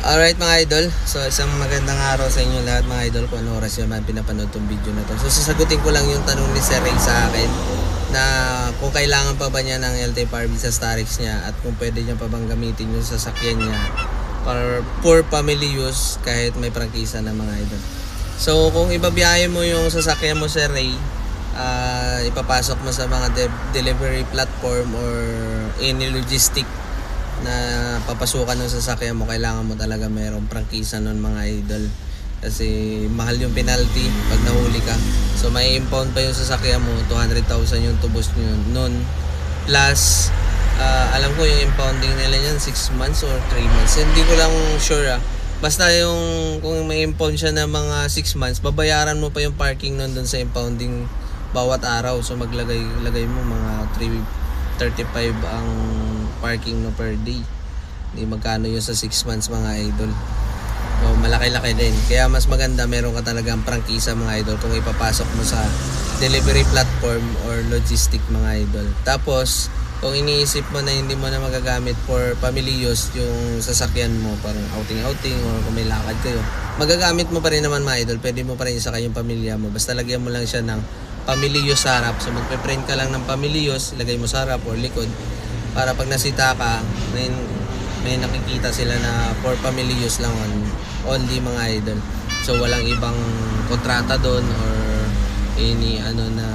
Alright mga idol, so isang magandang araw sa inyo lahat mga idol. Kung ano oras naman pinapanood tong video na to. So sasagutin ko lang yung tanong ni Sir Ray sa akin na kung kailangan pa ba niya ng LTFRB sa Starix niya at kung pwede niya pa bang gamitin yung sasakyan niya for family use kahit may prangkisa na mga idol. So kung ibabiyahe mo yung sasakyan mo Sir Ray, ipapasok mo sa mga delivery platform or any logistic na papasukan ng sasakyan mo, kailangan mo talaga mayroong prangkisa nun mga idol, kasi mahal yung penalty pag nahuli ka. So may impound pa yung sasakyan mo, 200,000 yung tubos nyo nun, plus alam ko yung impounding nila yan 6 months or 3 months, hindi ko lang sure basta yung kung may impound siya na mga 6 months, babayaran mo pa yung parking nun dun sa impounding bawat araw. So lagay mo mga 335 ang parking no per day. Hindi magkano yun sa 6 months mga idol. So malaki-laki din. Kaya mas maganda meron ka talagang prangkisa mga idol kung ipapasok mo sa delivery platform or logistic mga idol. Tapos kung iniisip mo na hindi mo na magagamit for family use yung sasakyan mo, parang outing or kung may lakad kayo, magagamit mo pa rin naman mga idol. Pwede mo pa rin isakay yung pamilya mo. Basta lagyan mo lang siya ng family use sa harap. So magpe-print ka lang ng family use, ilagay mo sa harap or likod, para pag nasita ka, may nakikita sila na for family use lang only mga idol. So walang ibang kontrata doon or any na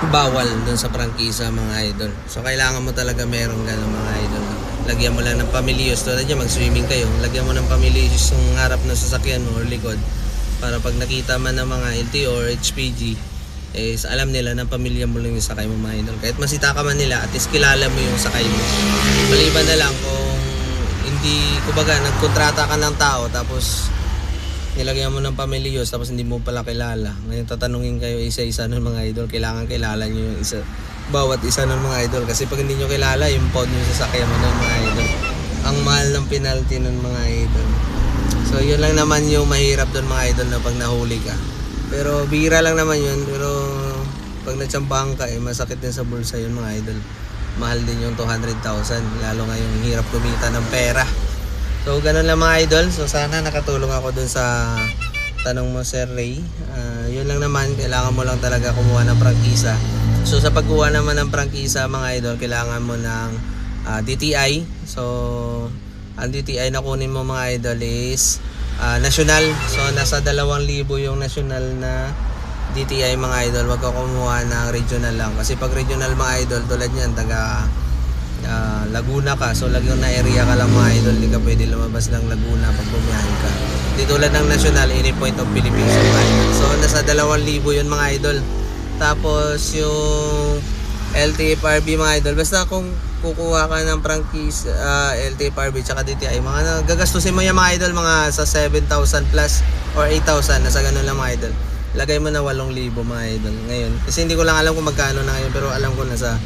bawal doon sa prangkisa mga idol. So kailangan mo talaga merong ganun mga idol. Lagyan mo lang ng family use. Tulad yan, mag-swimming kayo, lagyan mo ng family use yung harap ng sasakyan mo or likod, para pag nakita man ng mga LTO or HPG, alam nila na pamilya mo lang yung sakay mo mga idol. Kahit masita ka man nila, at least kilala mo yung sakay mo. Maliban na lang kung hindi, kumbaga nagkontrata ka ng tao tapos nilagyan mo ng family use tapos hindi mo pala kilala. Ngayon tatanungin kayo isa-isa ng mga idol, kailangan kilala nyo yung bawat isa ng mga idol. Kasi pag hindi nyo kilala, yung pound yung sasakyan mo ng mga idol, ang mahal ng penalty ng mga idol. So yun lang naman yung mahirap doon mga idol, na pag nahuli ka. Pero bihira lang naman yun. Pero pag natsambahan ka, masakit din sa bulsa yun mga idol. Mahal din yung 200,000. Lalo nga yung hirap kumita ng pera. So ganun lang mga idol. So sana nakatulong ako dun sa tanong mo Sir Ray. Yun lang naman, kailangan mo lang talaga kumuha ng prangkisa. So sa pagkuha naman ng prangkisa mga idol, kailangan mo ng DTI. So ang DTI na kunin mo mga idol is national. So nasa 2,000 yung national na DTI mga idol. Wag ka kumuha ng regional lang, kasi pag regional mga idol, tulad niyan taga Laguna ka, so Laguna area ka lang mga idol, hindi ka pwede lumabas ng Laguna pag bumiyahe ka. Di tulad ng national, any point of Philippines mga idol. So nasa 2,000 yun mga idol. Tapos yung LTFRB mga idol, basta kung kukuha ka ng prangkisa, LTFRB tsaka DTI, mga gagastusin mo yan mga idol, mga sa 7,000 plus or 8,000, nasa ganun lang mga idol. Lagay mo na 8,000 mga idol ngayon, kasi hindi ko lang alam kung magkano na ngayon, pero alam ko na sa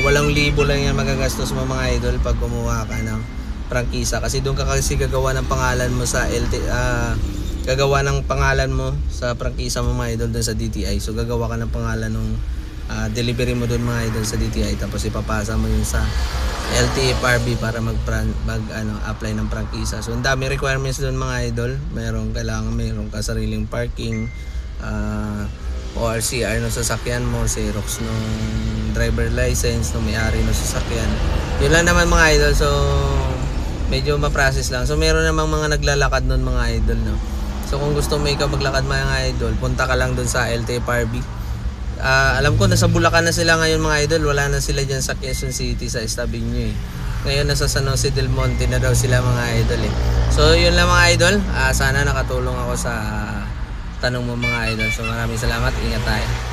8,000 lang yan magagastos mo mga idol pag kumuha ka ng prangkisa. Kasi doon ka kasi gagawa ng pangalan mo sa gagawa ng pangalan mo sa prangkisa mo mga idol doon sa DTI. So gagawa ka ng pangalan ng delivery mo doon mga idol sa DTI, tapos ipapasa mo yun sa LTFRB para apply ng prangkisa. So ang dami requirements doon mga idol. Kailangan meron ka sariling parking, ORCR no sasakyan mo, Xerox ng driver license no may-ari no sasakyan. Yun lang naman mga idol. So medyo ma-process lang. So meron namang mga naglalakad noon mga idol no. So kung gusto mo ikaw maglakad mga idol, punta ka lang doon sa LTFRB. Alam ko nasa Bulacan na sila ngayon mga idol. Wala na sila dyan sa Quezon City sa Estabinyo Ngayon nasa San Jose del Monte na daw sila mga idol So yun lang mga idol. Sana nakatulong ako sa tanong mo mga idol. So maraming salamat. Ingat tayo.